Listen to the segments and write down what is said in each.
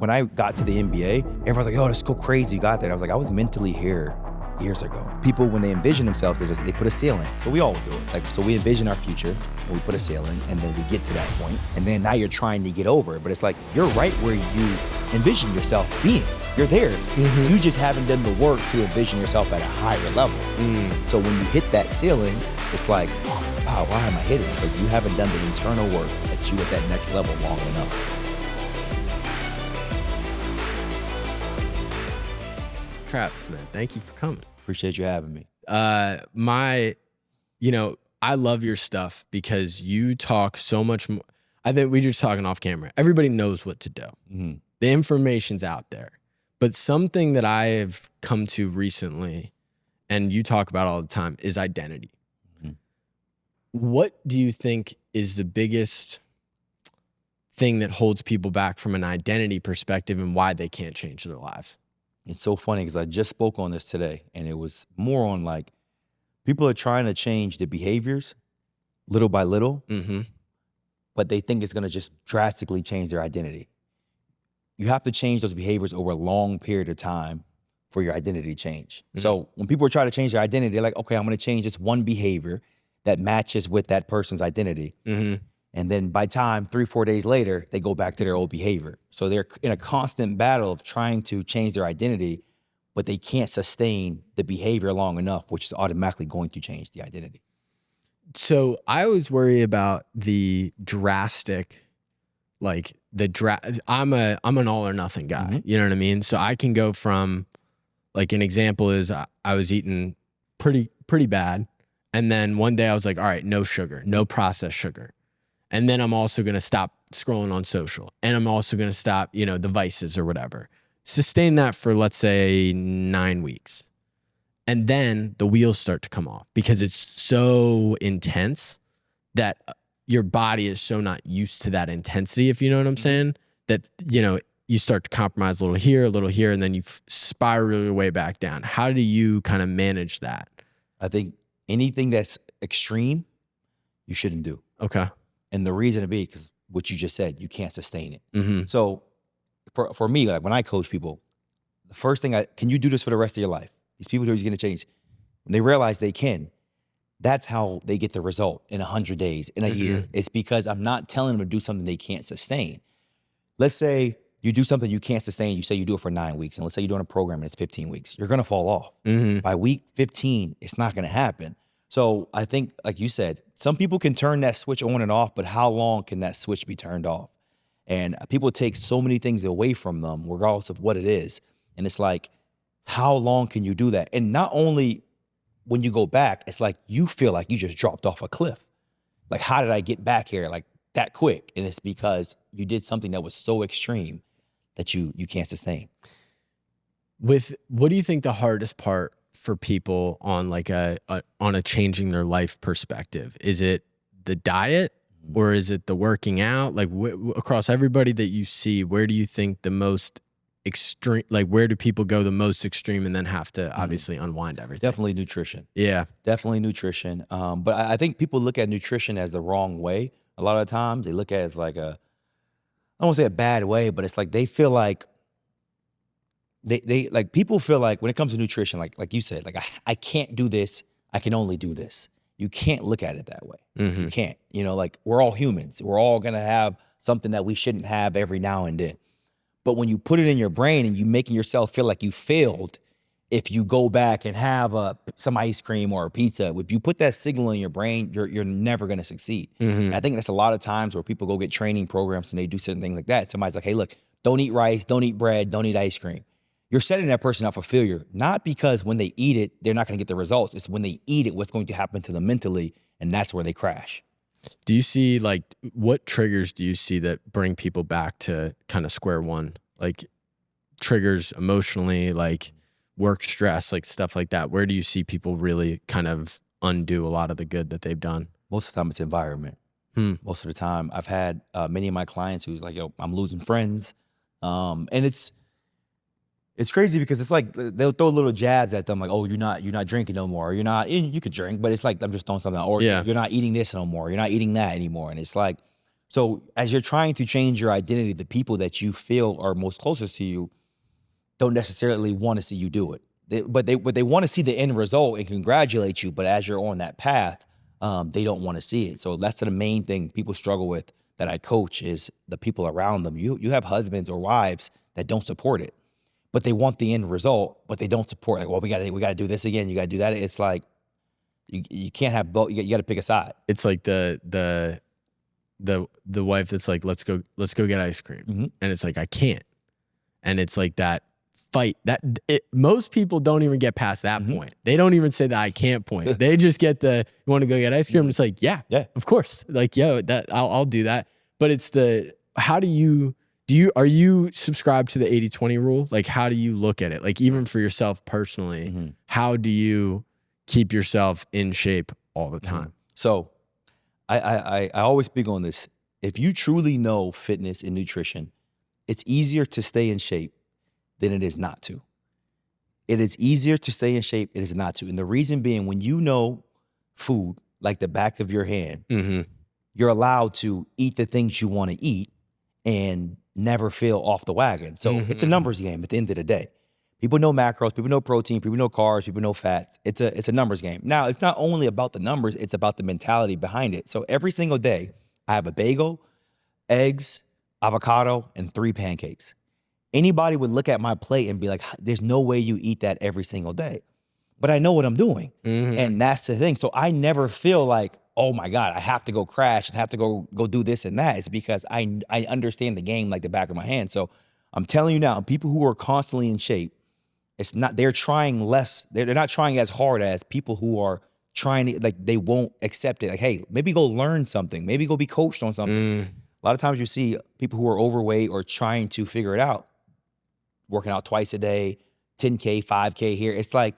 when I got to the NBA, everyone's like, oh, that's so crazy you got there. I was like, I was mentally here years ago. People, when they envision themselves, they put a ceiling. So we all do it. So we envision our future and we put a ceiling and then we get to that point. And then now you're trying to get over it. But it's like, you're right where you envision yourself being. You're there. You just haven't done the work to envision yourself at a higher level. So when you hit that ceiling, it's like, oh, wow, why am I hitting? It's like you haven't done the internal work that you at that next level long enough. Travis, man, thank you for coming. Appreciate you having me. I love your stuff because you talk so much more. I think we were just talking off camera. Everybody knows what to do. The information's out there. But something that I have come to recently, and you talk about all the time, is identity. What do you think is the biggest thing that holds people back from an identity perspective and why they can't change their lives? It's so funny because I just spoke on this today, and it was more on like, people are trying to change the behaviors little by little, but they think it's going to just drastically change their identity. You have to change those behaviors over a long period of time for your identity to change. So when people are trying to change their identity, they're like, okay, I'm going to change this one behavior that matches with that person's identity. And then by time, 3-4 days later, they go back to their old behavior. So they're in a constant battle of trying to change their identity, but they can't sustain the behavior long enough, which is automatically going to change the identity. So I always worry about the drastic, like I'm an all or nothing guy. You know what I mean? So I can go from, like, an example is I was eating pretty bad. And then one day I was like, all right, no sugar, no processed sugar. And then I'm also going to stop scrolling on social. And I'm also going to stop, the vices or whatever. Sustain that for, let's say, 9 weeks. And then the wheels start to come off because it's so intense that your body is so not used to that intensity, if you know what I'm saying, that, you start to compromise a little here, and then you spiral your way back down. How do you kind of manage that? I think anything that's extreme, you shouldn't do. Okay. And the reason to be, because what you just said, you can't sustain it. So for me, like when I coach people, the first thing can you do this for the rest of your life? These people who are going to change, when they realize they can, that's how they get the result in 100 days, in a year. It's because I'm not telling them to do something they can't sustain. Let's say you do something you can't sustain. You say you do it for 9 weeks. And let's say you're doing a program and it's 15 weeks. You're going to fall off. By week 15, it's not going to happen. So I think, like you said, some people can turn that switch on and off, but how long can that switch be turned off? And people take so many things away from them, regardless of what it is. And it's like, how long can you do that? And not only when you go back, it's like you feel like you just dropped off a cliff. Like, how did I get back here like that quick? And it's because you did something that was so extreme that you can't sustain. What do you think the hardest part for people on like a changing their life perspective? Is it the diet or is it the working out? Like across everybody that you see, where do you think the most extreme, like where do people go the most extreme and then have to obviously unwind everything? Definitely nutrition. Yeah. Definitely nutrition. But I think people look at nutrition as the wrong way. A lot of the times they look at it as like I don't want to say a bad way, but it's like they feel like they like people feel like when it comes to nutrition, like you said, like I can't do this, I can only do this. You can't look at it that way. You can't. Like we're all humans. We're all gonna have something that we shouldn't have every now and then. But when you put it in your brain and you making yourself feel like you failed, if you go back and have some ice cream or a pizza, if you put that signal in your brain, you're never gonna succeed. And I think that's a lot of times where people go get training programs and they do certain things like that. Somebody's like, hey, look, don't eat rice, don't eat bread, don't eat ice cream. You're setting that person up for failure, not because when they eat it, they're not going to get the results. It's when they eat it, what's going to happen to them mentally, and that's where they crash. Do you see, like, what triggers do you see that bring people back to kind of square one? Like triggers emotionally, like work stress, like stuff like that. Where do you see people really kind of undo a lot of the good that they've done? Most of the time it's environment. Most of the time I've had many of my clients who's like, yo, I'm losing friends. And it's crazy because it's like they'll throw little jabs at them like, oh, you're not drinking no more. Or you're not, you could drink, but it's like I'm just throwing something out. Or you're not eating this no more. You're not eating that anymore. And it's like, So as you're trying to change your identity, the people that you feel are most closest to you don't necessarily want to see you do it. But they want to see the end result and congratulate you. But as you're on that path, they don't want to see it. So that's the main thing people struggle with that I coach is the people around them. You have husbands or wives that don't support it, but they want the end result, but they don't support. Like, well, we got to do this again. You got to do that. It's like you can't have both. You got to pick a side. It's like the wife that's like, let's go get ice cream, and it's like I can't, and it's like that fight that most people don't even get past that point. They don't even say the I can't point. They just get the you want to go get ice cream. It's like yeah, of course. Like that I'll do that. But it's the how do you are you subscribed to the 80-20 rule? Like how do you look at it? Like even for yourself personally, how do you keep yourself in shape all the time? So I always speak on this. If you truly know fitness and nutrition, it's easier to stay in shape than it is not to. It is easier to stay in shape, it is not to. And the reason being, when you know food like the back of your hand, you're allowed to eat the things you want to eat and never feel off the wagon. So it's a numbers game at the end of the day. People know macros, people know protein, people know carbs, people know fats. It's a numbers game. Now, it's not only about the numbers, it's about the mentality behind it. So every single day, I have a bagel, eggs, avocado, and 3 pancakes. Anybody would look at my plate and be like, there's no way you eat that every single day. But I know what I'm doing. And that's the thing. So I never feel like, oh my God, I have to go crash and have to go do this and that. It's because I understand the game like the back of my hand. So I'm telling you now, people who are constantly in shape, it's not, they're trying less. They're not trying as hard as people who are trying to, like, they won't accept it. Like, hey, maybe go learn something. Maybe go be coached on something. A lot of times you see people who are overweight or trying to figure it out, working out twice a day, 10K, 5K here. It's like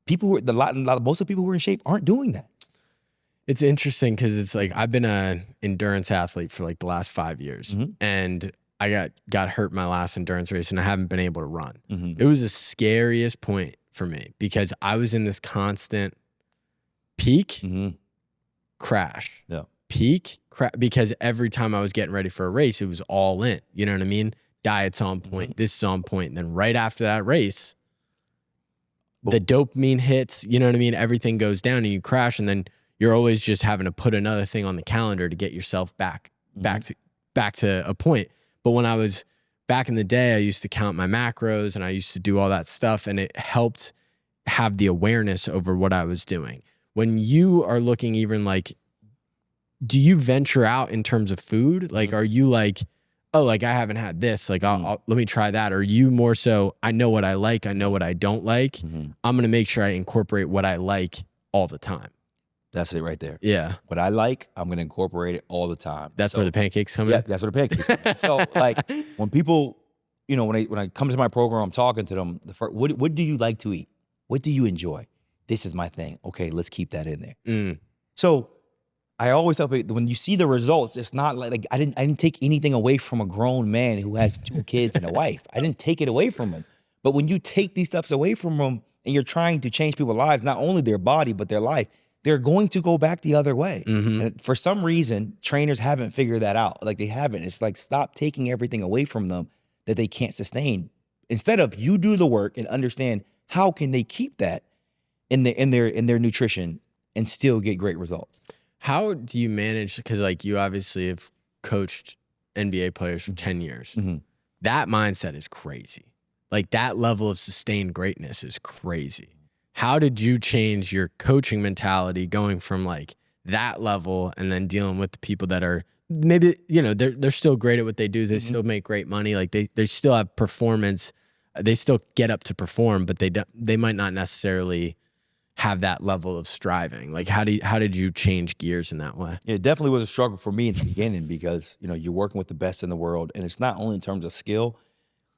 people who are, most of the people who are in shape aren't doing that. It's interesting because it's like I've been an endurance athlete for like the last 5 years, and I got hurt my last endurance race, and I haven't been able to run. It was the scariest point for me because I was in this constant peak, crash, peak, because every time I was getting ready for a race, it was all in. You know what I mean? Diet's on point, this is on point. And then right after that race, the dopamine hits, you know what I mean? Everything goes down and you crash, and then you're always just having to put another thing on the calendar to get yourself back to a point. But when I was back in the day, I used to count my macros and I used to do all that stuff, and it helped have the awareness over what I was doing. When you are looking even like, do you venture out in terms of food? Like, are you like, oh, like I haven't had this, like let me try that? Or are you more so, I know what I like, I know what I don't like. I'm going to make sure I incorporate what I like all the time. That's it right there. Yeah. What I like, I'm going to incorporate it all the time. That's where the pancakes come in? Yeah, that's where the pancakes come in. So like when people, you know, when I come to my program, I'm talking to them, what do you like to eat? What do you enjoy? This is my thing. Okay, let's keep that in there. So I always tell people, when you see the results, it's not like I didn't take anything away from a grown man who has 2 kids and a wife. I didn't take it away from him. But when you take these stuffs away from them and you're trying to change people's lives, not only their body, but their life, they're going to go back the other way. And for some reason, trainers haven't figured that out. Like they haven't. It's like, stop taking everything away from them that they can't sustain. Instead of you do the work and understand how can they keep that in their nutrition and still get great results. How do you manage, because like you obviously have coached NBA players for 10 years. That mindset is crazy. Like that level of sustained greatness is crazy. How did you change your coaching mentality going from like that level and then dealing with the people that are maybe, you know, they're still great at what they do. They still make great money. Like they still have performance. They still get up to perform, but they might not necessarily have that level of striving. Like how did you change gears in that way? It definitely was a struggle for me in the beginning because, you know, you're working with the best in the world, and it's not only in terms of skill,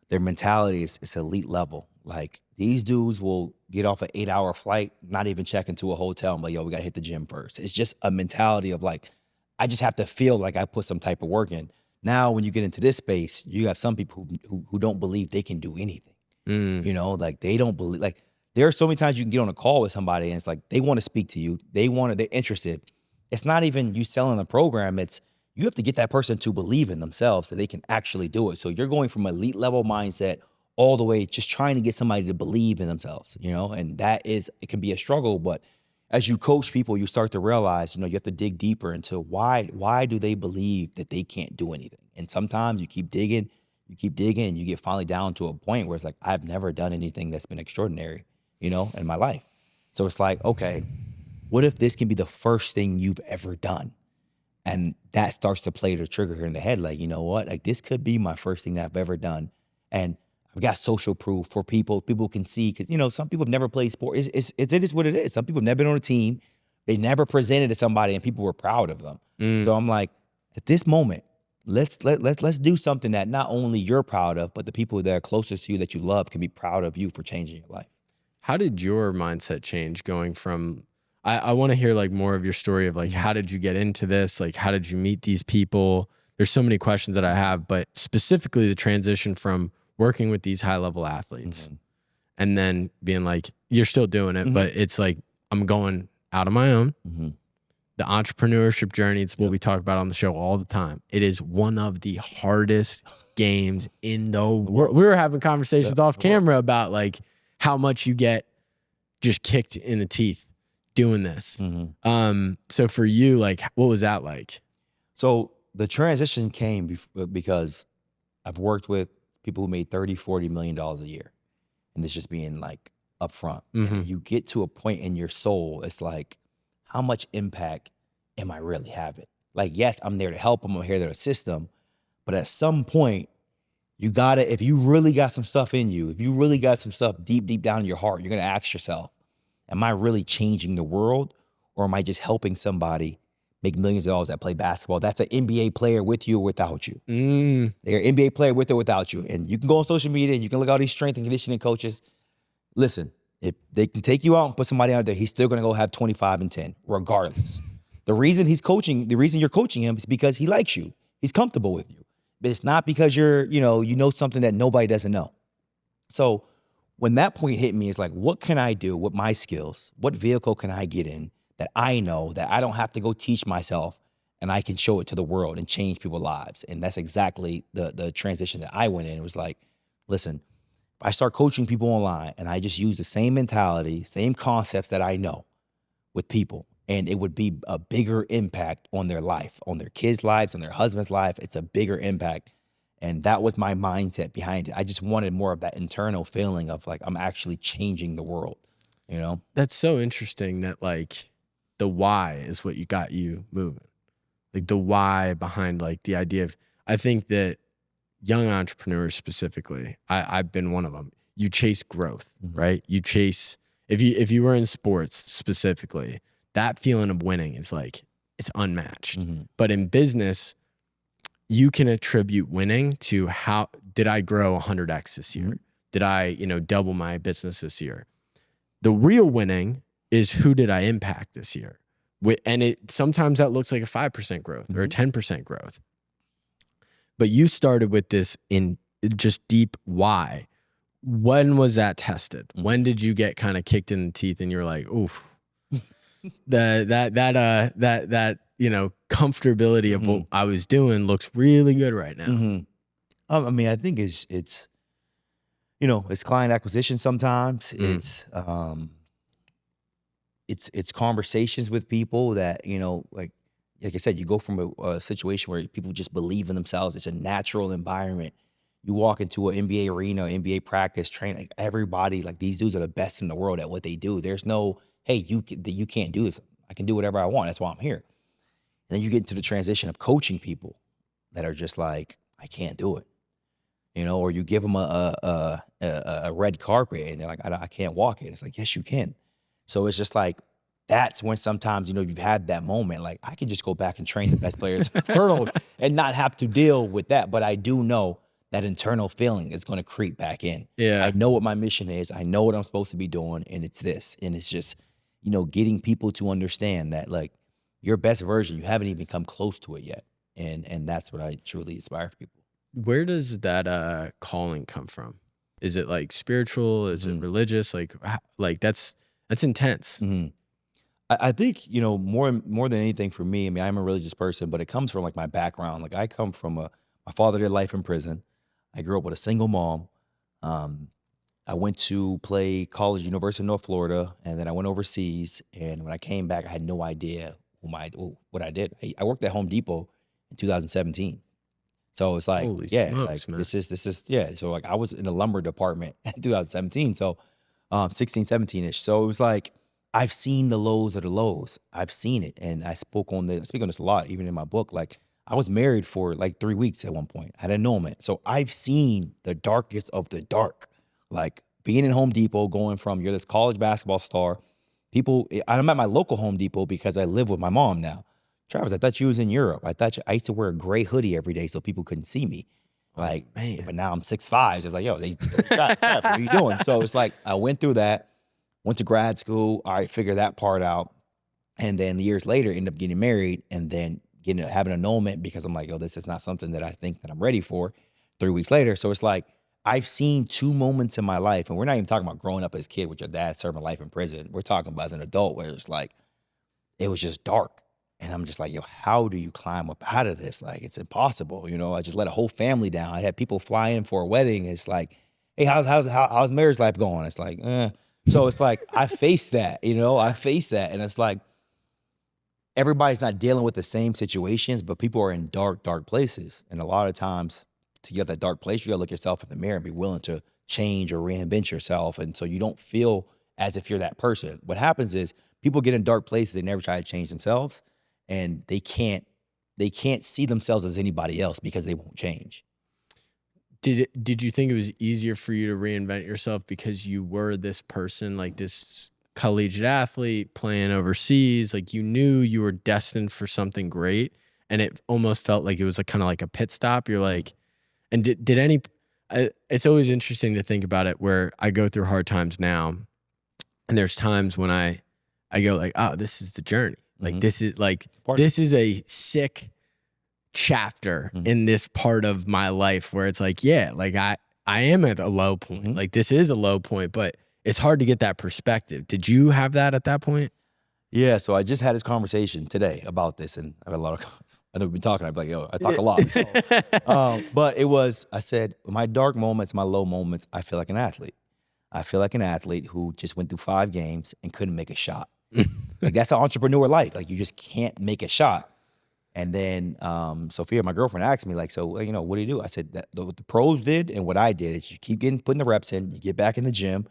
their mentality is it's elite level. Like these dudes will get off an 8-hour flight, not even check into a hotel and be like, yo, we gotta hit the gym first. It's just a mentality of like, I just have to feel like I put some type of work in. Now, when you get into this space, you have some people who don't believe they can do anything. You know, like they don't believe, like there are so many times you can get on a call with somebody and it's like, they want to speak to you. They're interested. It's not even you selling a program. It's you have to get that person to believe in themselves that they can actually do it. So you're going from elite level mindset all the way just trying to get somebody to believe in themselves, and it can be a struggle, but as you coach people, you start to realize, you have to dig deeper into why do they believe that they can't do anything? And sometimes you keep digging, and you get finally down to a point where it's like, I've never done anything that's been extraordinary, in my life. So it's like, okay, what if this can be the first thing you've ever done? And that starts to play the trigger in the head. Like, you know what? Like, this could be my first thing that I've ever done. And I've got social proof for people. People can see, because, some people have never played sports. It is what it is. Some people have never been on a team. They never presented to somebody and people were proud of them. So I'm like, at this moment, let's do something that not only you're proud of, but the people that are closest to you that you love can be proud of you for changing your life. How did your mindset change going from, I want to hear like more of your story of like, how did you get into this? Like, how did you meet these people? There's so many questions that I have, but specifically the transition from working with these high level athletes and then being like, you're still doing it, but it's like, I'm going out on my own. The entrepreneurship journey, it's what we talk about on the show all the time. It is one of the hardest games in the world. We were having conversations off camera about like how much you get just kicked in the teeth doing this. So for you, like, what was that like? So the transition came because I've worked with people who made $30, $40 million a year. And this just being like upfront. And you get to a point in your soul, it's like, how much impact am I really having? Like, yes, I'm there to help them, I'm here to assist them. But at some point, you gotta, if you really got some stuff in you, if you really got some stuff deep down in your heart, you're gonna ask yourself, am I really changing the world? Or am I just helping somebody make millions of dollars that play basketball? That's an NBA player with you or without you. They're an NBA player with or without you. And you can go on social media and you can look at all these strength and conditioning coaches. Listen, if they can take you out and put somebody out there, he's still gonna go have 25 and 10, regardless. The reason you're coaching him is because he likes you. He's comfortable with you. But it's not because you know something that nobody doesn't know. So when that point hit me, it's like, what can I do with my skills? What vehicle can I get in that I know that I don't have to go teach myself and I can show it to the world and change people's lives? And that's exactly the transition that I went in. It was like, listen, I start coaching people online and I just use the same mentality, same concepts that I know with people, and it would be a bigger impact on their life, on their kids' lives, on their husband's life. It's a bigger impact. And that was my mindset behind it. I just wanted more of that internal feeling of like, I'm actually changing the world, That's so interesting that like the why is what got you moving. Like the why behind like the idea of, I think that young entrepreneurs specifically, I've been one of them. You chase growth, right? You chase, if you were in sports specifically, that feeling of winning is like, it's unmatched. But in business, you can attribute winning to how did I grow 100x this year? Did I, double my business this year? The real winning is who did I impact this year? And sometimes that looks like a 5% growth or a 10% growth. But you started with this in just deep why. When was that tested? When did you get kind of kicked in the teeth and you're like, oof, that comfortability of what I was doing looks really good right now. I mean, I think it's client acquisition sometimes. It's conversations with people that, like I said, you go from a situation where people just believe in themselves. It's a natural environment. You walk into an NBA arena, NBA practice, train, like everybody, like these dudes are the best in the world at what they do. There's no, hey, you can't do this. I can do whatever I want. That's why I'm here. And then you get into the transition of coaching people that are just like, I can't do it. Or you give them a red carpet and they're like, I can't walk it. It's like, yes, you can. So it's just like, that's when sometimes, you've had that moment, like I can just go back and train the best players in the world and not have to deal with that. But I do know that internal feeling is going to creep back in. Yeah. I know what my mission is. I know what I'm supposed to be doing. And it's this. And it's just, getting people to understand that like your best version, you haven't even come close to it yet. And that's what I truly inspire for people. Where does that calling come from? Is it like spiritual? Is it religious? Like that's intense. I think, more than anything for me, I mean, I'm a religious person, but it comes from like my background. Like I come from my father did life in prison. I grew up with a single mom. Um, I went to play college, University of North Florida, and then I went overseas. And when I came back, I had no idea what I did. I worked at Home Depot in 2017. So it's like, Holy yeah, like smokes, man. this is yeah. So like I was in the lumber department in 2017. So 16, 17-ish. So it was like I've seen the lows of the lows. I've seen it. And I speak on this a lot, even in my book. Like I was married for like 3 weeks at one point. I had an annulment. So I've seen the darkest of the dark. Like being in Home Depot, going from you're this college basketball star. I'm at my local Home Depot because I live with my mom now. Travis, I thought you was in Europe. I used to wear a gray hoodie every day so people couldn't see me. Like, man. But now I'm 6'5". It's like, yo, Travis, what are you doing? So it's like I went through that, went to grad school. All right, figure that part out. And then years later, ended up getting married and then having an annulment because I'm like, yo, this is not something that I think that I'm ready for 3 weeks later. So it's like, I've seen 2 moments in my life, and we're not even talking about growing up as a kid with your dad serving life in prison. We're talking about as an adult where it's like, it was just dark. And I'm just like, yo, how do you climb up out of this? Like, it's impossible. I just let a whole family down. I had people fly in for a wedding. It's like, hey, how's marriage life going? It's like, So it's like, I face that, I face that. And it's like, everybody's not dealing with the same situations, but people are in dark, dark places. And a lot of times to get that dark place, you gotta look yourself in the mirror and be willing to change or reinvent yourself. And so you don't feel as if you're that person. What happens is people get in dark places, they never try to change themselves. And they can't see themselves as anybody else because they won't change. Did you think it was easier for you to reinvent yourself because you were this person, like this collegiate athlete playing overseas? Like you knew you were destined for something great, and it almost felt like it was kind of like a pit stop. You're like, and did any? It's always interesting to think about it. Where I go through hard times now, and there's times when I go like, oh, this is the journey. Like this is a sick chapter in this part of my life where it's like, yeah, like I am at a low point. Like this is a low point, but it's hard to get that perspective. Did you have that at that point? Yeah. So I just had this conversation today about this, and I've had a lot of. I know we've been talking. I'd be like, yo, I talk a lot. So, but I said, my dark moments, my low moments, I feel like an athlete. I feel like an athlete who just went through 5 games and couldn't make a shot. Like that's an entrepreneur life. Like you just can't make a shot. And then Sophia, my girlfriend, asked me like, so what do you do? I said that what the pros did and what I did is you keep putting the reps in, you get back in the gym,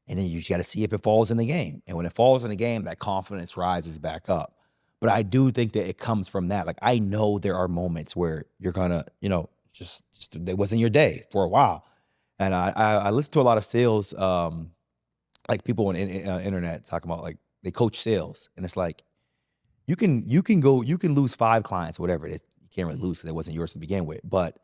and then you got to see if it falls in the game. And when it falls in the game, that confidence rises back up. But I do think that it comes from that. Like I know there are moments where you're gonna, just it wasn't your day for a while. And I listen to a lot of sales, like people on internet talking about like they coach sales, and it's like you can lose 5 clients, whatever it is. You can't really lose because it wasn't yours to begin with. But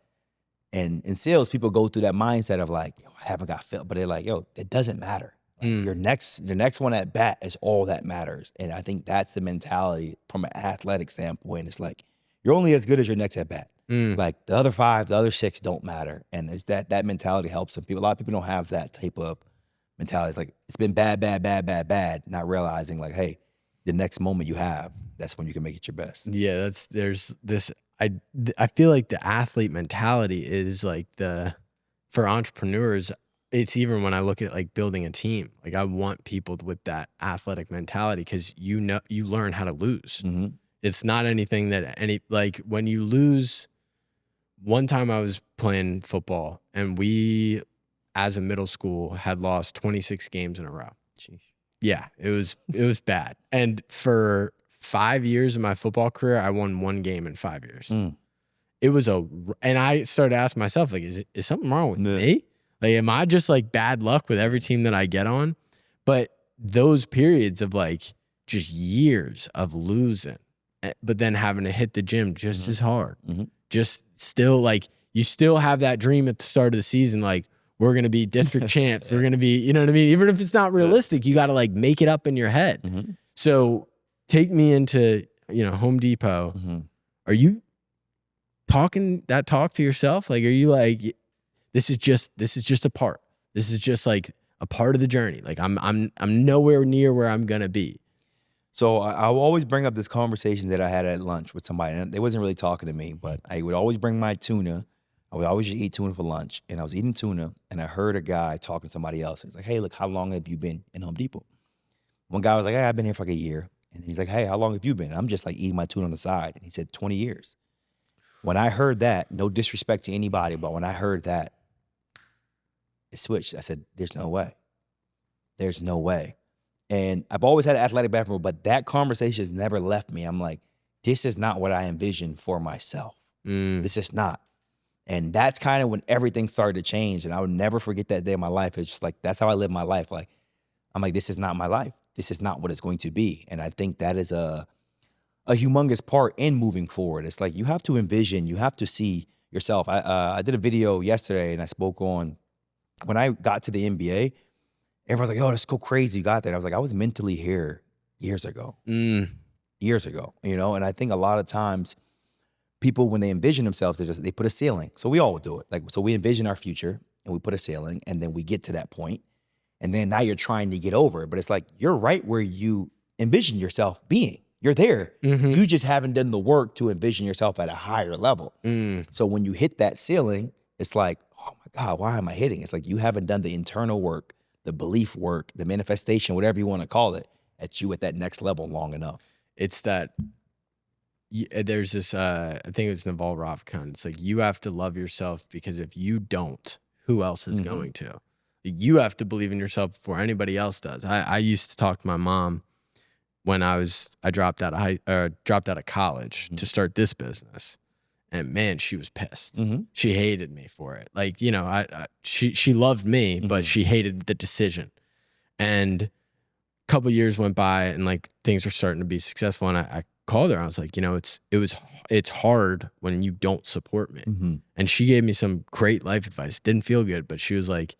in sales, people go through that mindset of like, yo, I haven't got filled, but they're like, yo, it doesn't matter. Like your next one at bat is all that matters. And I think that's the mentality from an athletic standpoint. It's like you're only as good as your next at bat. Like the other 5, the other 6 don't matter. And it's that mentality helps some people. A lot of people don't have that type of mentality. It's like it's been bad, not realizing like, hey, the next moment you have, that's when you can make it your best. Yeah, there's this. I feel like the athlete mentality is like for entrepreneurs. It's even when I look at like building a team. Like I want people with that athletic mentality because you learn how to lose. It's not anything that like when you lose. One time I was playing football and we, as a middle school, had lost 26 games in a row. Jeez. Yeah, it was bad. And for 5 years of my football career, I won 1 game in 5 years. It was and I started asking myself, like, is something wrong with me? Like, am I just like bad luck with every team that I get on? But those periods of like just years of losing, but then having to hit the gym just as hard, just still like you still have that dream at the start of the season, like we're going to be district champs. We're going to be, you know what I mean? Even if it's not realistic, you got to like make it up in your head. So take me into, Home Depot. Are you talking that talk to yourself? Like, are you like, this is just a part. This is just like a part of the journey. Like I'm nowhere near where I'm going to be. So I will always bring up this conversation that I had at lunch with somebody, and they wasn't really talking to me, but I would always bring my tuna. I would always just eat tuna for lunch, and I was eating tuna, and I heard a guy talking to somebody else. He's like, "Hey, look, how long have you been in Home Depot?" One guy was like, "Hey, I've been here for like a year," and he's like, "Hey, how long have you been?" And I'm just like eating my tuna on the side, and he said 20 years. When I heard that, no disrespect to anybody, but when I heard that, it switched. I said, "There's no way. There's no way." And I've always had an athletic background, but that conversation has never left me. I'm like, this is not what I envisioned for myself. This is not. And that's kind of when everything started to change. And I would never forget that day of my life. It's just like, that's how I live my life. Like, I'm like, this is not my life. This is not what it's going to be. And I think that is a humongous part in moving forward. It's like, you have to envision, you have to see yourself. I did a video yesterday and I spoke on, when I got to the NBA, everyone's like, "Oh, that's so crazy you got that." I was like, I was mentally here years ago. Years ago, you know? And I think a lot of times people, when they envision themselves, they put a ceiling. So we all would do it. Like, so we envision our future and we put a ceiling and then we get to that point. And then now you're trying to get over it. But it's like, you're right where you envision yourself being. You're there. You just haven't done the work to envision yourself at a higher level. So when you hit that ceiling, it's like, oh my God, why am I hitting? It's like, you haven't done the internal work, the belief work, the manifestation, whatever you want to call it, at that next level long enough. It's that there's this, I think it's Naval Ravikant. It's like, you have to love yourself because if you don't, who else is going to? You have to believe in yourself before anybody else does. I used to talk to my mom when I dropped out of college to start this business. And man, she was pissed. She hated me for it. Like, you know, she loved me, but she hated the decision. And a couple years went by and like things were starting to be successful. And I called her. I was like, you know, it's hard when you don't support me. And she gave me some great life advice. Didn't feel good, but she was like,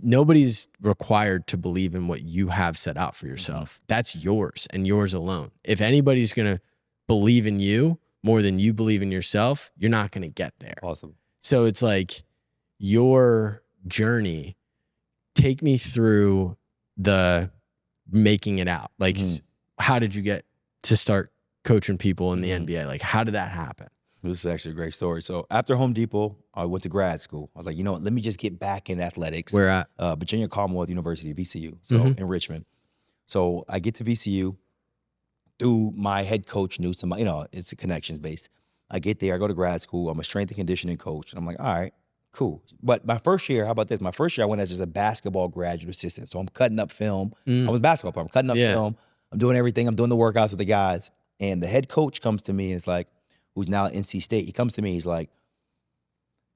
nobody's required to believe in what you have set out for yourself. That's yours and yours alone. If anybody's going to believe in you more than you believe in yourself, you're not going to get there. Awesome. So it's like, your journey, take me through the making it out. Like, how did you get to start coaching people in the NBA? Like, how did that happen? This is actually a great story. So after Home Depot, I went to grad school. I was like, you know what, let me just get back in athletics. Where at? Virginia Commonwealth University, VCU, so in Richmond. So I get to VCU through my head coach knew somebody, you know, it's a connections based. I get there, I go to grad school. I'm a strength and conditioning coach. And I'm like, all right, cool. But my first year, how about this? My first year, I went as just a basketball graduate assistant. So I'm cutting up film. I was a basketball player. I'm cutting up film. I'm doing everything. I'm doing the workouts with the guys. And the head coach comes to me and it's like, who's now at NC State. He comes to me. He's like,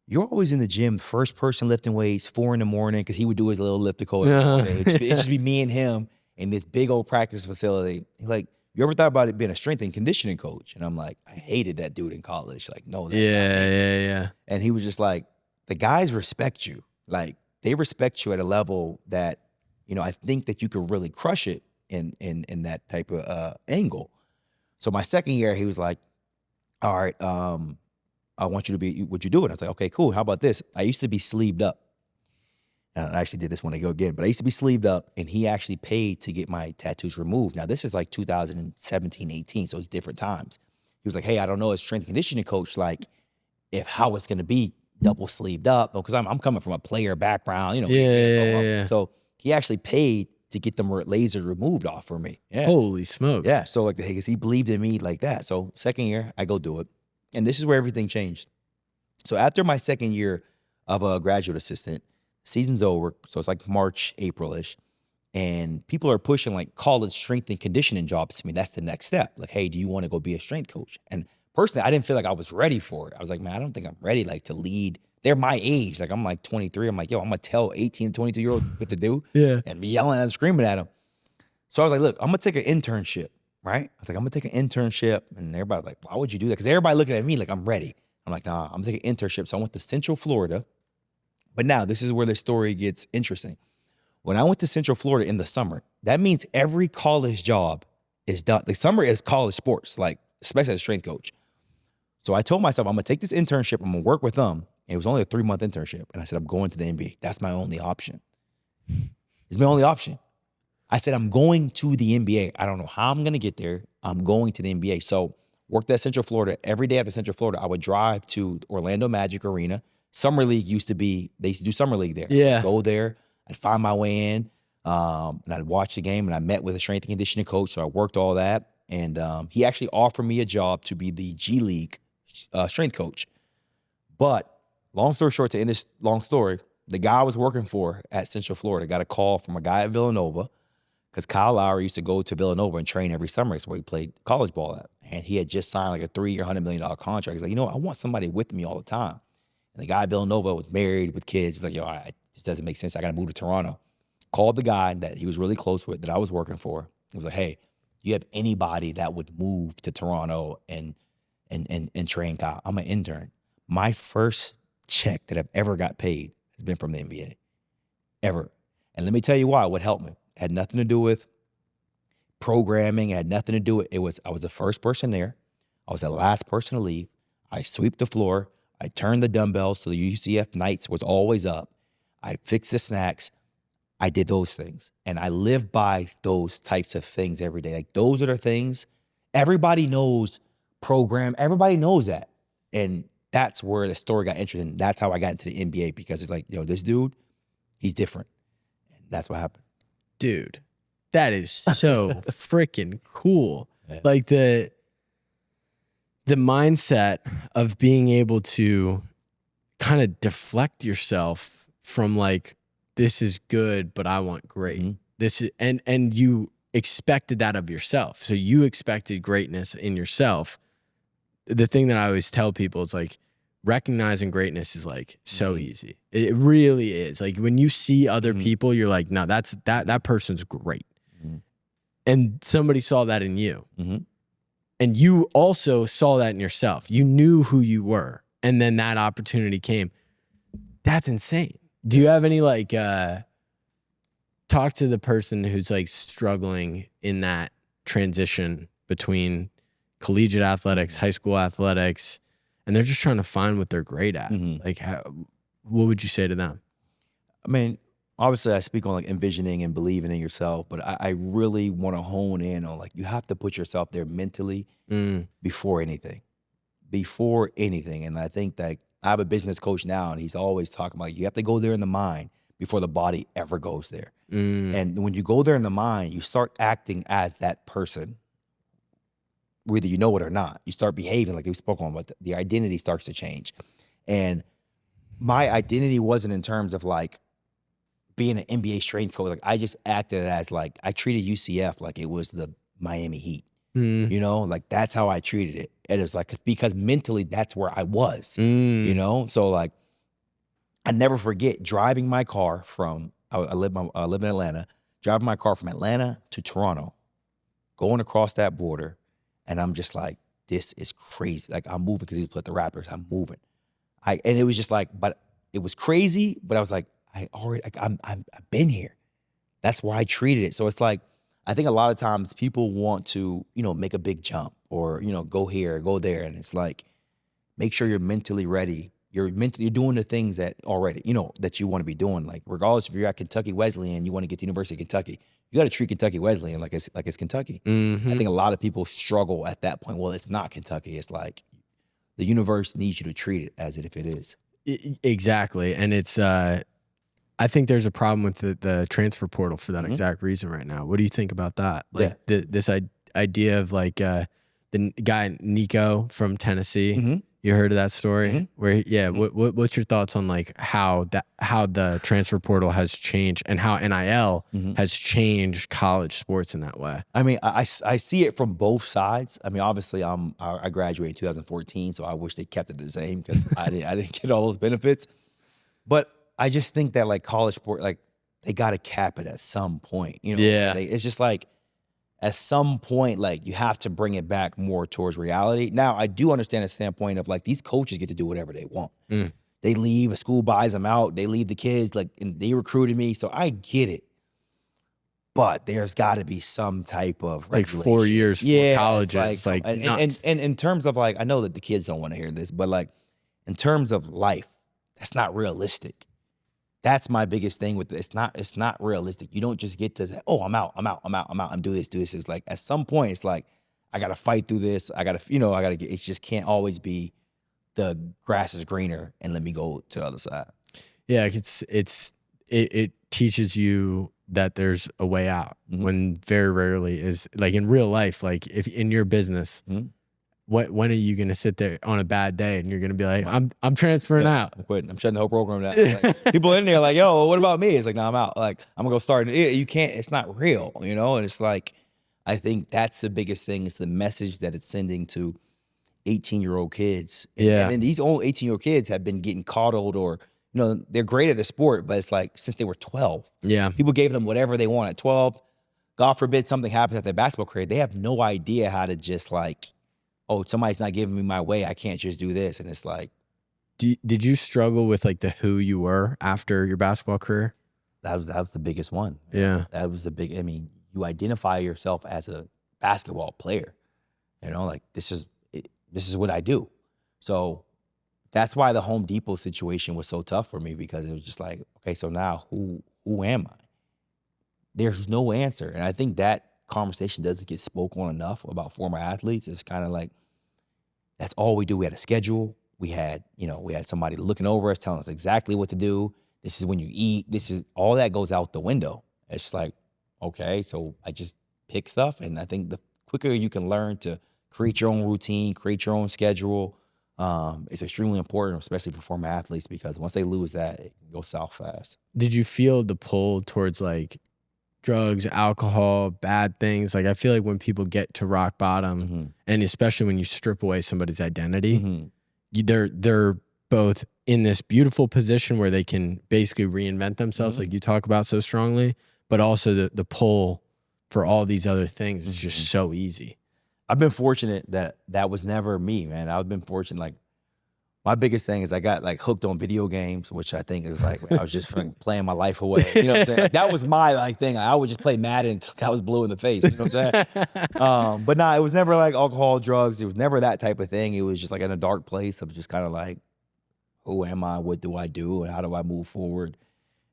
"You're always in the gym, first person lifting weights, 4 a.m, because he would do his little elliptical. It'd just be me and him in this big old practice facility. He's like, "You ever thought about it being a strength and conditioning coach?" And I'm like, I hated that dude in college. Like, no, that's Yeah. And he was just like, the guys respect you. Like, they respect you at a level that, you know, I think that you could really crush it in that type of angle. So my second year, he was like, "All right, I want you to be what you do." And I was like, "Okay, cool. How about this?" I used to be sleeved up. And I actually did this when I go again, but I used to be sleeved up, and he actually paid to get my tattoos removed. Now, this is like 2017, 18, so it's different times. He was like, "Hey, I don't know as strength and conditioning coach, like, how it's going to be double sleeved up," because I'm coming from a player background, you know. Yeah. So he actually paid to get them laser removed off for me. Yeah. Holy smokes. Yeah. So like, because he believed in me like that. So second year, I go do it. And this is where everything changed. So after my second year of a graduate assistant, season's over. So it's like March, April-ish. And people are pushing like college strength and conditioning jobs to me. That's the next step. Like, "Hey, do you want to go be a strength coach?" And personally, I didn't feel like I was ready for it. I was like, man, I don't think I'm ready like to lead. They're my age. Like, I'm like 23. I'm like, yo, I'm going to tell 18, 22-year-olds what to do. And be yelling at them, screaming at them. So I was like, look, I'm going to take an internship, right? I was like, I'm going to take an internship. And everybody's like, why would you do that? Because everybody looking at me like I'm ready. I'm like, nah, I'm taking an internship. So I went to Central Florida. But now this is where the story gets interesting. When I went to Central Florida in the summer, that means every college job is done. The summer is college sports, like especially as a strength coach. So I told myself, I'm going to take this internship. I'm going to work with them. And it was only a 3-month internship. And I said, I'm going to the NBA. That's my only option. It's my only option. I said, I'm going to the NBA. I don't know how I'm going to get there. I'm going to the NBA. So worked at Central Florida. Every day after Central Florida, I would drive to Orlando Magic Arena. Summer League used to be, they used to do Summer League there. Yeah. I'd go there. I'd find my way in, and I'd watch the game, and I met with a strength and conditioning coach. So I worked all that. And he actually offered me a job to be the G League strength coach. But long story short, to end this long story, the guy I was working for at Central Florida got a call from a guy at Villanova, because Kyle Lowry used to go to Villanova and train every summer. It's where he played college ball at. And he had just signed like a 3-year, $100 million contract. He's like, I want somebody with me all the time. And the guy at Villanova was married with kids. He's like, this doesn't make sense. I got to move to Toronto. Called the guy that he was really close with that I was working for. He was like, hey, do you have anybody that would move to Toronto and train Kyle? I'm an intern. My first check that I've ever got paid has been from the NBA. Ever. And let me tell you why. What helped me. It had nothing to do with programming. It had nothing to do with I was the first person there. I was the last person to leave. I sweep the floor. I turned the dumbbells so the UCF Knights was always up. I fixed the snacks. I did those things. And I live by those types of things every day. Like, those are the things everybody knows. Everybody knows that. And that's where the story got interesting. That's how I got into the NBA, because it's like, this dude, he's different. And that's what happened. Dude, that is so freaking cool. Yeah. Like the mindset of being able to kind of deflect yourself from like, this is good, but I want great. Mm-hmm. This is, and you expected that of yourself. So you expected greatness in yourself. The thing that I always tell people is like, recognizing greatness is like so easy. It really is. Like, when you see other people, you're like, no, that person's great. Mm-hmm. And somebody saw that in you. Mm-hmm. And you also saw that in yourself. You knew who you were. And then that opportunity came. That's insane. Do you have any like talk to the person who's like struggling in that transition between collegiate athletics, high school athletics, and they're just trying to find what they're great at? Mm-hmm. Like, what would you say to them? I mean, obviously I speak on like envisioning and believing in yourself, but I really want to hone in on like, you have to put yourself there mentally before anything. And I think that I have a business coach now, and he's always talking about, you have to go there in the mind before the body ever goes there. And when you go there in the mind, you start acting as that person, whether you know it or not. You start behaving like we spoke on, but the identity starts to change. And my identity wasn't in terms of like being an NBA strength coach. Like, I just acted as like, I treated UCF like it was the Miami Heat. Like, that's how I treated it. And it's like, because mentally that's where I was, So like, I never forget driving my car from, I live in Atlanta, driving my car from Atlanta to Toronto, going across that border. And I'm just like, this is crazy. Like, I'm moving, because he's put the Raptors, I'm moving. And it was just like, but it was crazy, but I was like, I've been here. That's why I treated it. So it's like, I think a lot of times people want to, make a big jump or, go here, go there. And it's like, make sure you're mentally ready. You're doing the things that already, that you want to be doing. Like, regardless if you're at Kentucky Wesleyan and you want to get to University of Kentucky, you got to treat Kentucky Wesleyan like it's Kentucky. Mm-hmm. I think a lot of people struggle at that point. Well, it's not Kentucky. It's like, the universe needs you to treat it as if it is. Exactly. And it's, I think there's a problem with the transfer portal for that exact reason right now. What do you think about that? Like, this idea of like the guy Nico from Tennessee. Mm-hmm. You heard of that story? Mm-hmm. Where what's your thoughts on like how the transfer portal has changed and how NIL has changed college sports in that way? I mean, I see it from both sides. I mean, obviously I graduated in 2014, so I wish they kept it the same, because I didn't get all those benefits. But I just think that like college sport, like, they got to cap it at some point. It's just like, at some point, like, you have to bring it back more towards reality. Now, I do understand the standpoint of like, these coaches get to do whatever they want. They leave, a school buys them out, they leave the kids, like, and they recruited me, so I get it. But there's got to be some type of regulation. Like 4 years for colleges, like and in terms of like, I know that the kids don't want to hear this, but like, in terms of life, that's not realistic. that's my biggest thing with it. It's not realistic. You don't just get to say, oh, I'm out. I'm do this. It's like at some point, it's like, I got to fight through this. I got to get, it just can't always be the grass is greener and let me go to the other side. Yeah. It teaches you that there's a way out when very rarely is, like in real life, like if in your business, when are you going to sit there on a bad day and you're going to be like, I'm transferring out. I'm quitting. I'm shutting the whole program down. Like, people in there like, yo, what about me? It's like, no, I'm out. Like, I'm gonna go start. You can't, it's not real, And it's like, I think that's the biggest thing. It's the message that it's sending to 18-year-old kids. Yeah. And these old 18-year-old kids have been getting coddled or, they're great at the sport, but it's like since they were 12. Yeah. People gave them whatever they want at 12. God forbid something happens at their basketball career. They have no idea how to just like, oh, somebody's not giving me my way. I can't just do this. And it's like. Did you struggle with like the who you were after your basketball career? That was the biggest one. Yeah. That was the big, you identify yourself as a basketball player, like this is what I do. So that's why the Home Depot situation was so tough for me, because it was just like, okay, so now who am I? There's no answer. And I think that conversation doesn't get spoken on enough about former athletes. It's kind of like, that's all we do. We had a schedule. We had somebody looking over us, telling us exactly what to do. This is when you eat. This is all that goes out the window. It's just like, okay, so I just pick stuff. And I think the quicker you can learn to create your own routine, create your own schedule, it's extremely important, especially for former athletes, because once they lose that, it can go south fast. Did you feel the pull towards like drugs, alcohol, bad things? Like I feel like when people get to rock bottom, and especially when you strip away somebody's identity, they're both in this beautiful position where they can basically reinvent themselves, like you talk about so strongly, but also the pull for all these other things is just so easy. I've been fortunate that was never me, man. I've been fortunate. Like, my biggest thing is I got like hooked on video games, which I think is like, I was just playing my life away. You know what I'm saying? Like, that was my like thing. I would just play Madden until I was blue in the face. You know what I'm saying? But nah, it was never like alcohol, drugs. It was never that type of thing. It was just like in a dark place of just kind of like, who am I? What do I do? And how do I move forward?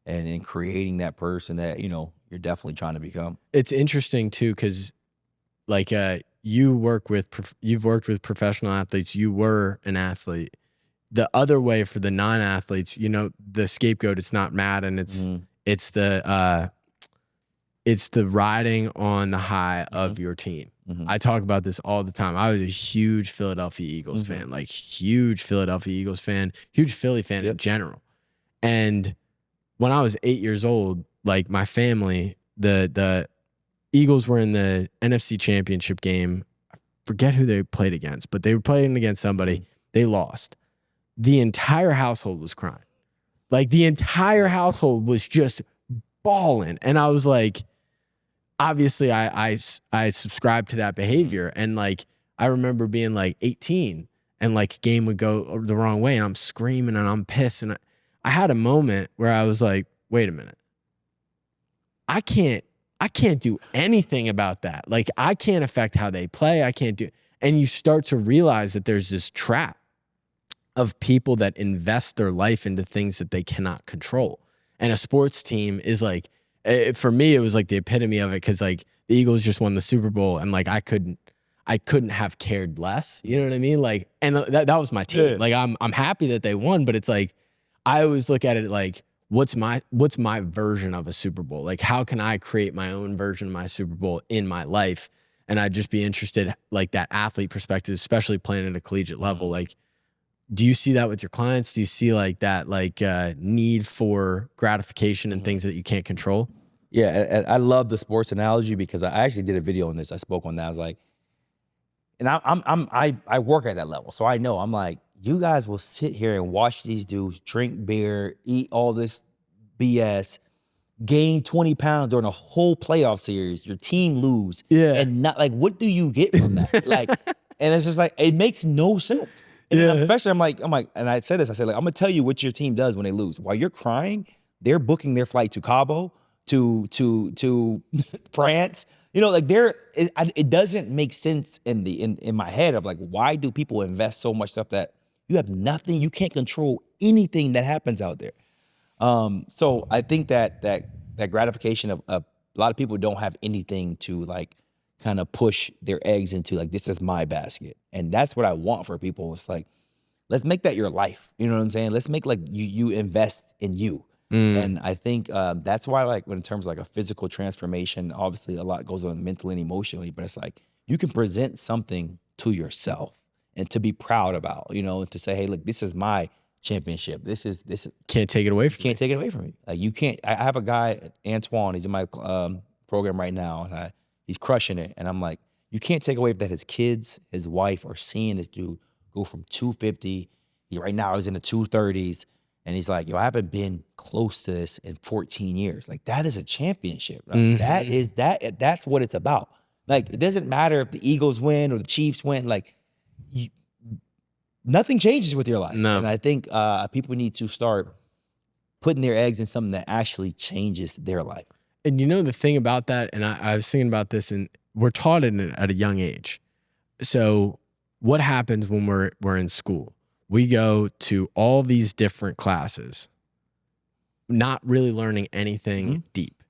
And in creating that person that, you're definitely trying to become. It's interesting too, because like you've worked with professional athletes. You were an athlete. The other way for the non-athletes, the scapegoat, it's not Madden. It's the riding on the high of your team. I talk about this all the time. I was a huge Philadelphia Eagles fan, like huge Philadelphia Eagles fan, huge Philly fan in general. And when I was 8 years old, like my family, the Eagles were in the NFC Championship game. I forget who they played against, but they were playing against somebody. They lost. The entire household was crying. Like the entire household was just bawling. And I was like, obviously I subscribed to that behavior. And like, I remember being like 18 and like a game would go the wrong way and I'm screaming and I'm pissed. And I had a moment where I was like, wait a minute. I can't do anything about that. Like I can't affect how they play. I can't do. And you start to realize that there's this trap of people that invest their life into things that they cannot control. And a sports team is like, for me, it was like the epitome of it, because like the Eagles just won the Super Bowl and like I couldn't have cared less. You know what I mean? Like, and that was my team. Yeah. Like I'm happy that they won, but it's like I always look at it like, what's my version of a Super Bowl? Like, how can I create my own version of my Super Bowl in my life? And I'd just be interested, like that athlete perspective, especially playing at a collegiate level. Like, do you see that with your clients? Do you see like that, like need for gratification and things that you can't control? Yeah, and I love the sports analogy, because I actually did a video on this. I spoke on that. I was like, and I work at that level, so I know. I'm like, you guys will sit here and watch these dudes drink beer, eat all this BS, gain 20 pounds during a whole playoff series, your team lose, and not like, what do you get from that? Like, and it's just like, it makes no sense. And especially, I'm like, and I said this, I said, like, I'm gonna tell you what your team does when they lose. While you're crying, they're booking their flight to Cabo, to France. Like it doesn't make sense in my head of like, why do people invest so much stuff that you have nothing, you can't control anything that happens out there. So I think that gratification of a lot of people don't have anything to like kind of push their eggs into, like, this is my basket. And that's what I want for people. It's like, let's make that your life. You know what I'm saying? Let's make like you invest in you. And I think that's why, like, when in terms of like a physical transformation, obviously a lot goes on mentally and emotionally, but it's like you can present something to yourself and to be proud about, you know, and to say, hey, look, this is my championship. This is Can't take it away from can't take it away from me. Like, you can't. I have a guy, Antoine. He's in my program right now, and he's crushing it. And I'm like, you can't take away that his kids, his wife, are seeing this dude go from 250. Right now he's in the 230s, and he's like, yo, I haven't been close to this in 14 years. Like, that is a championship. Like, that's what it's about. Like, it doesn't matter if the Eagles win or the Chiefs win. Like, nothing changes with your life. No. And I think people need to start putting their eggs in something that actually changes their life. And you know the thing about that, and I was thinking about this, and we're taught it at a young age. So what happens when we're in school? We go to all these different classes, not really learning anything deep.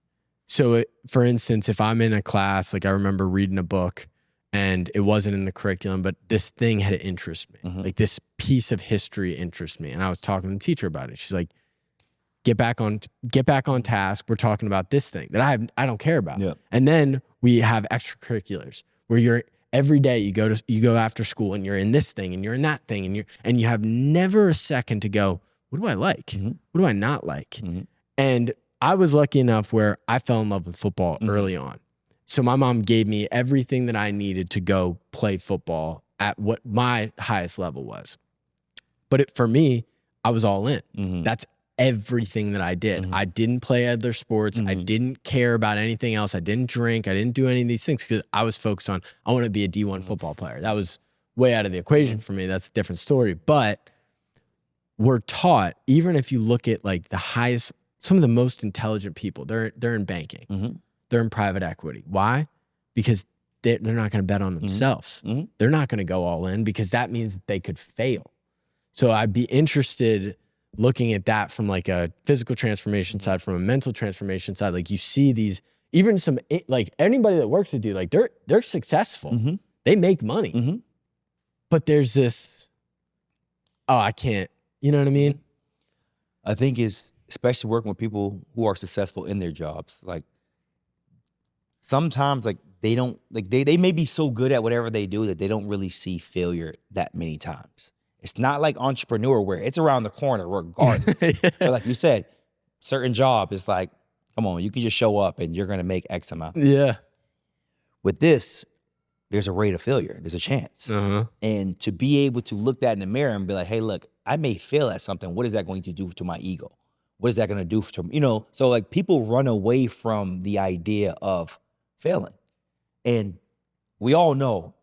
So for instance, if I'm in a class, like I remember reading a book and it wasn't in the curriculum, but this thing had interest me. Like this piece of history interests me. And I was talking to the teacher about it. She's like, get back on task. We're talking about this thing that I don't care about. Yeah. And then we have extracurriculars where you're every day you go after school and you're in this thing and you're in that thing and you have never a second to go, what do I like? What do I not like? And I was lucky enough where I fell in love with football early on. So my mom gave me everything that I needed to go play football at what my highest level was. But for me, I was all in. That's everything that I did. I didn't play other sports. I didn't care about anything else. I didn't drink. I didn't do any of these things because I was focused on, I want to be a D1 football player. That was way out of the equation for me. That's a different story. But we're taught, even if you look at like the highest, some of the most intelligent people, they're in banking. They're in private equity. Why? Because they're not going to bet on themselves. They're not going to go all in because that means that they could fail. So I'd be interested looking at that from like a physical transformation side, from a mental transformation side. Like you see these, even some, like anybody that works with you, like they're successful. They make money. But there's this, oh, I can't, you know what I mean? I think is, especially working with people who are successful in their jobs, like sometimes like they don't, like they may be so good at whatever they do that they don't really see failure that many times. It's not like entrepreneur where it's around the corner regardless. But like you said, certain job is like, come on, you can just show up and you're going to make X amount. Yeah. With this, there's a rate of failure. There's a chance. And to be able to look that in the mirror and be like, hey, look, I may fail at something. What is that going to do to my ego? What is that going to do to, you know? So like people run away from the idea of failing. And we all know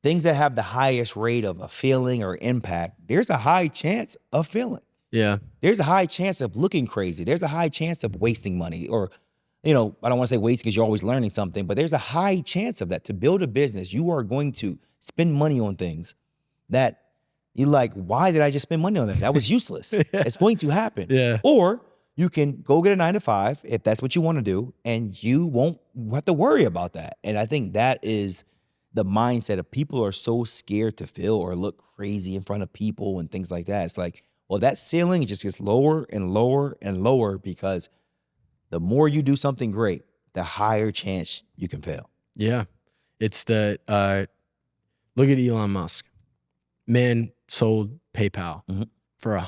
things that have the highest rate of a failing or impact, there's a high chance of failing. Yeah. There's a high chance of looking crazy. There's a high chance of wasting money, or, you know, I don't want to say waste because you're always learning something, but there's a high chance of that. To build a business, you are going to spend money on things that you're like, why did I just spend money on that? That was useless. It's going to happen. Yeah. Or you can go get a 9-to-5 if that's what you want to do, and you won't have to worry about that. And I think that is the mindset of people are so scared to fail or look crazy in front of people and things like that. It's like, well, that ceiling just gets lower and lower and lower because the more you do something great, the higher chance you can fail. Yeah. It's the, look at Elon Musk. Man sold PayPal for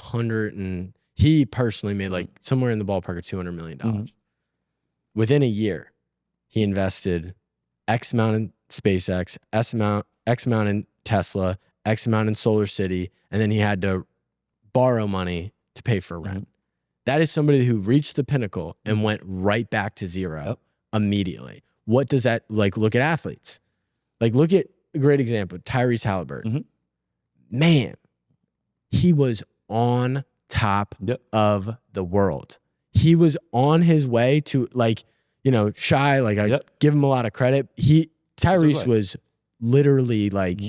he personally made like somewhere in the ballpark of $200 million. Within a year, he invested X amount in SpaceX, X amount in Tesla, X amount in Solar City, and then he had to borrow money to pay for rent. That is somebody who reached the pinnacle and went right back to zero immediately. What does that, like, look at athletes. Like, look at a great example, Tyrese Halliburton. Man, he was on top of the world. He was on his way to, like, you know, Shy, like I give him a lot of credit. Tyrese was literally like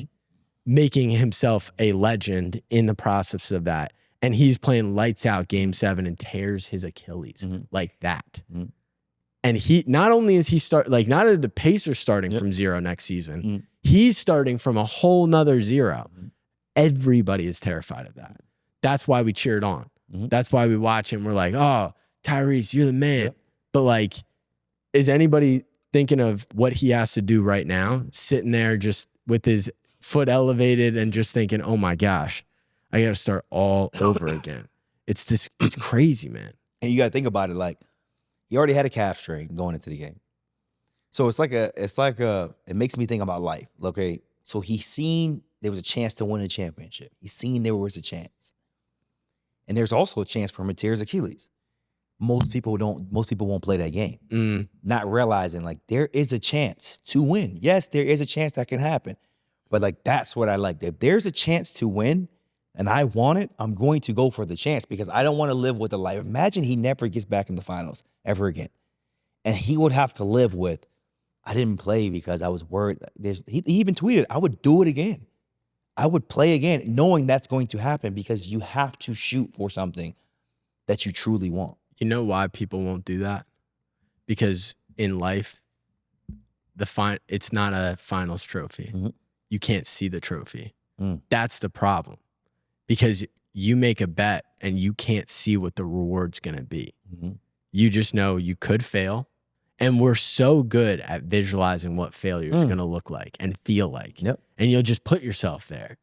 making himself a legend in the process of that. And he's playing lights out game 7 and tears his Achilles like that. And he not only is he not are the Pacers starting from 0 next season, he's starting from a whole nother 0. Everybody is terrified of that. That's why we cheered on. That's why we watch him. We're like, oh, Tyrese, you're the man. But like, is anybody thinking of what he has to do right now, sitting there just with his foot elevated and just thinking, oh my gosh, I got to start all over again. It's crazy, man. And you got to think about it. Like, he already had a calf strain going into the game. So it makes me think about life. Okay. So he's seen there was a chance to win a championship. He's seen there was a chance. And there's also a chance for him to tear his Achilles. Most people won't play that game. Not realizing like there is a chance to win. Yes, there is a chance that can happen. But like, that's what I like. If there's a chance to win and I want it, I'm going to go for the chance because I don't want to live with a life. Imagine he never gets back in the finals ever again. And he would have to live with, I didn't play because I was worried. He even tweeted, I would do it again. I would play again, knowing that's going to happen because you have to shoot for something that you truly want. You know why people won't do that? Because in life, it's not a finals trophy. You can't see the trophy. That's the problem. Because you make a bet and you can't see what the reward's going to be. You just know you could fail. And we're so good at visualizing what failure is going to look like and feel like. And you'll just put yourself there.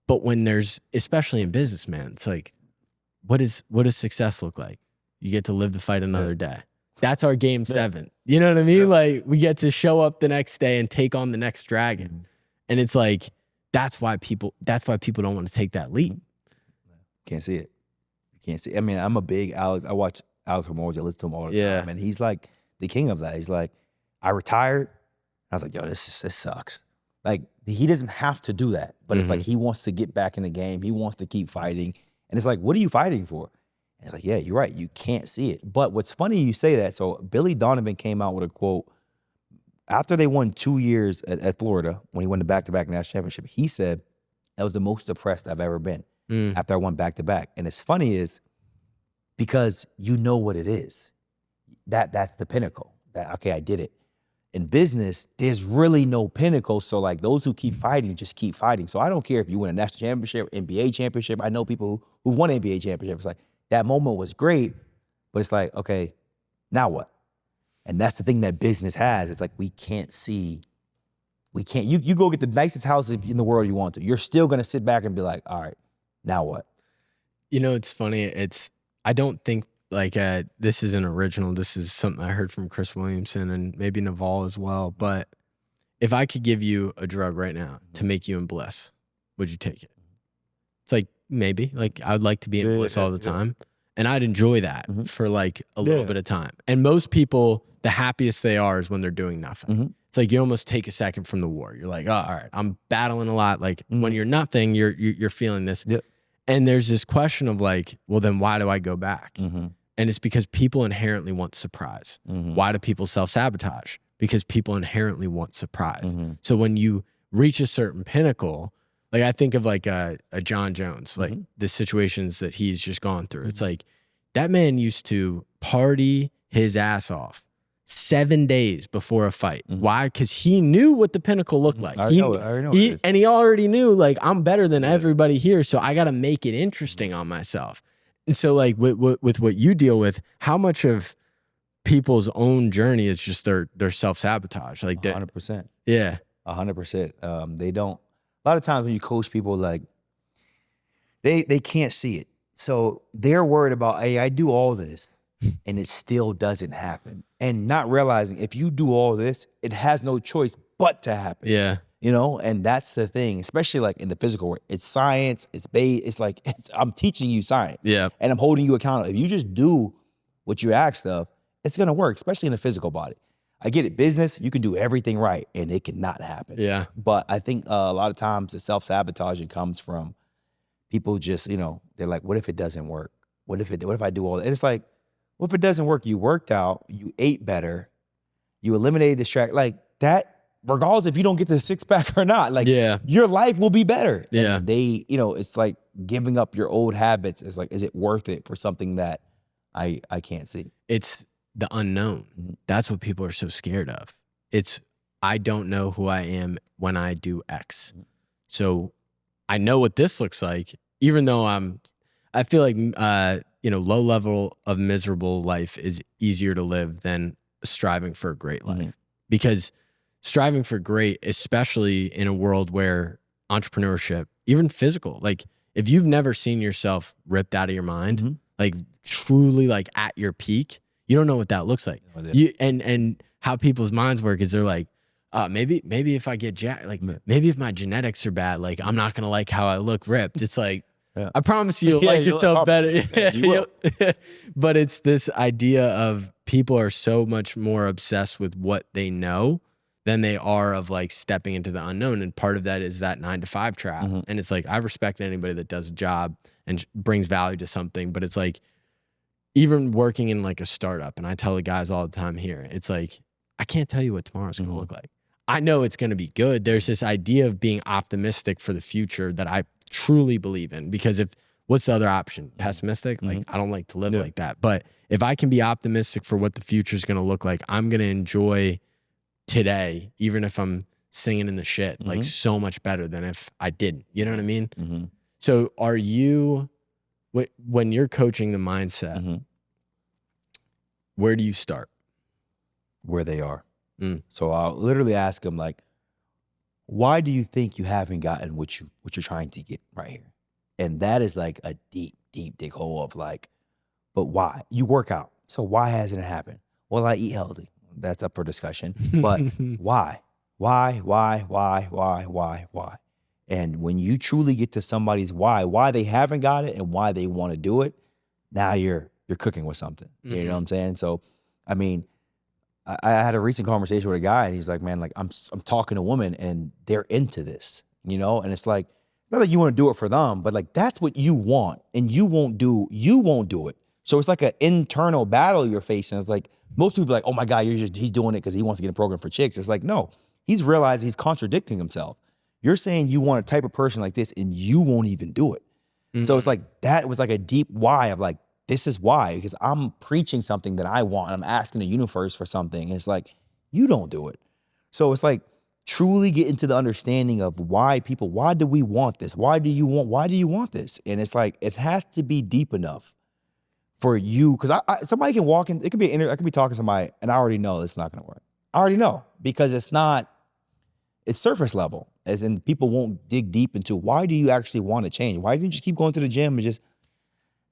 But when especially in business, man, it's like, what does success look like? You get to live to fight another day. That's our game 7. You know what I mean? Like, we get to show up the next day and take on the next dragon. And it's like, that's why people don't want to take that leap. Can't see it. You can't see it. I mean, I'm a big Alex. I watch Alex Hormozy. I listen to him all the time. And he's like the king of that. He's like, I retired. I was like, yo, this sucks. Like, he doesn't have to do that. But it's like he wants to get back in the game. He wants to keep fighting. And it's like, what are you fighting for? And it's like, yeah, you're right. You can't see it. But what's funny you say that. So Billy Donovan came out with a quote after they won 2 years at Florida, when he won the back-to-back national championship. He said, that was the most depressed I've ever been after I won back-to-back. And it's funny is because you know what it is. That's the pinnacle. That, okay, I did it. In business, there's really no pinnacle. So like those who keep fighting, just keep fighting. So I don't care if you win a national championship, NBA championship. I know people who won NBA championships. Like, that moment was great, but it's like, okay, now what? And that's the thing that business has. It's like, we can't see, you go get the nicest house in the world you want to. You're still going to sit back and be like, all right, now what? You know, it's funny. I don't think like this is an original. This is something I heard from Chris Williamson and maybe Naval as well. But if I could give you a drug right now to make you in bliss, would you take it? It's like, maybe. Like, I would like to be in bliss all the time. And I'd enjoy that for like a little bit of time. And most people, the happiest they are is when they're doing nothing. It's like you almost take a second from the war. You're like, oh, all right, I'm battling a lot. Like when you're nothing, you're feeling this. And there's this question of like, well, then why do I go back? And it's because people inherently want surprise. Why do people self-sabotage? Because people inherently want surprise. So when you reach a certain pinnacle, like I think of like a John Jones, like the situations that he's just gone through. It's like that man used to party his ass off 7 days before a fight. Why? Because he knew what the pinnacle looked like. I already know and he already knew like, I'm better than everybody here, so I got to make it interesting on myself. And so like with what you deal with, how much of people's own journey is just their self-sabotage? Like 100%. Yeah. 100%. They don't. A lot of times when you coach people, like they can't see it. So they're worried about, hey, I do all this and it still doesn't happen. And not realizing if you do all this, it has no choice but to happen. Yeah. You know, and that's the thing, especially like in the physical work. It's science, it's like I'm teaching you science. Yeah. And I'm holding you accountable. If you just do what you asked of, it's gonna work, especially in the physical body. I get it, business, you can do everything right and it cannot happen. Yeah. But I think a lot of times the self-sabotaging comes from people just, you know, they're like, what if it doesn't work? What if I do all that? And it's like, what if it doesn't work? You worked out, you ate better, you eliminated distract. Like that regardless if you don't get the 6-pack or not, like Yeah. your life will be better. Yeah. And they, it's like giving up your old habits. It's like, is it worth it for something that I can't see? It's the unknown. That's what people are so scared of. It's, I don't know who I am when I do X. So I know what this looks like, even though I feel like, low level of miserable life is easier to live than striving for a great life. Because striving for great, especially in a world where entrepreneurship, even physical, like if you've never seen yourself ripped out of your mind, like truly like at your peak, you don't know what that looks like. And how people's minds work is they're like, maybe if I get jacked, like maybe if my genetics are bad, like I'm not gonna like how I look ripped. It's like, I promise you'll like yourself better. You will. But it's this idea of people are so much more obsessed with what they know than they are of like stepping into the unknown. And part of that is that 9-to-5 trap. And it's like, I respect anybody that does a job and brings value to something, but it's like, even working in like a startup, and I tell the guys all the time here, it's like, I can't tell you what tomorrow's going to look like. I know it's going to be good. There's this idea of being optimistic for the future that I truly believe in, because what's the other option? Pessimistic? Like, I don't like to live like that. But if I can be optimistic for what the future is going to look like, I'm going to enjoy today, even if I'm singing in the shit, like so much better than if I didn't. You know what I mean? So are you, when you're coaching the mindset, where do you start? Where they are. So I'll literally ask them, like, why do you think you haven't gotten what you're trying to get right here? And that is like a deep, deep dig hole of like, but why? You work out. So why hasn't it happened? Well, I eat healthy. That's up for discussion. But why? Why? And when you truly get to somebody's why they haven't got it and why they want to do it, now you're cooking with something. You know what I'm saying? So, I mean, I had a recent conversation with a guy, and he's like, man, like I'm talking to a woman and they're into this, and it's like, not that you want to do it for them, but like that's what you want, and you won't do it. So it's like an internal battle you're facing. It's like most people are like, oh my God, he's doing it because he wants to get a program for chicks. It's like, no, he's realized he's contradicting himself. You're saying you want a type of person like this and you won't even do it. So it's like, that was like a deep why of like, this is why, because I'm preaching something that I want. I'm asking the universe for something. And it's like, you don't do it. So it's like truly get into the understanding of why do we want this? Why do you want this? And it's like, it has to be deep enough for you. Cause somebody can walk in, it could be I could be talking to somebody and I already know it's not going to work. I already know, because it's surface level, as in people won't dig deep into why do you actually want to change? Why didn't you just keep going to the gym and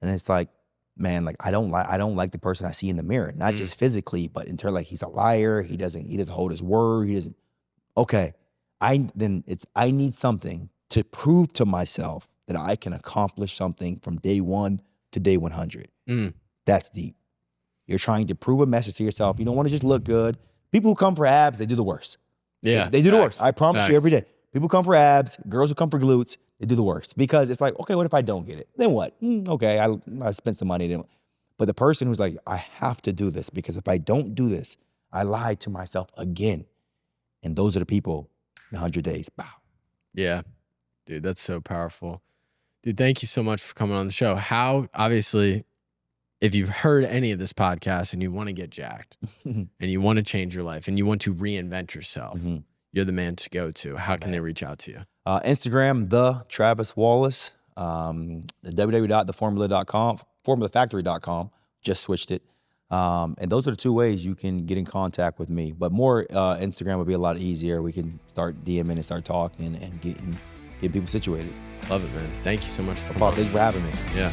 it's like, man, like I don't like the person I see in the mirror, not just physically, but in terms like he's a liar. He doesn't hold his word. Okay. I need something to prove to myself that I can accomplish something from day 1 to day 100. That's deep. You're trying to prove a message to yourself. You don't want to just look good. People who come for abs, they do the worst. Yeah. They do the worst. I promise you every day. People come for abs, girls who come for glutes, they do the worst, because it's like, okay, what if I don't get it? Then what? Okay, I spent some money. But the person who's like, I have to do this, because if I don't do this, I lied to myself again. And those are the people in 100 days. Bow. Yeah. Dude, that's so powerful. Dude, thank you so much for coming on the show. Obviously, if you've heard any of this podcast and you want to get jacked and you want to change your life and you want to reinvent yourself, you're the man to go to. How can they reach out to you? Instagram, the Travis Wallace, www.theformula.com, formulafactory.com, just switched it. And those are the two ways you can get in contact with me. But more Instagram would be a lot easier. We can start DMing and start talking and getting people situated. Love it, man. Thank you so much for coming. Thanks for having me. Yeah.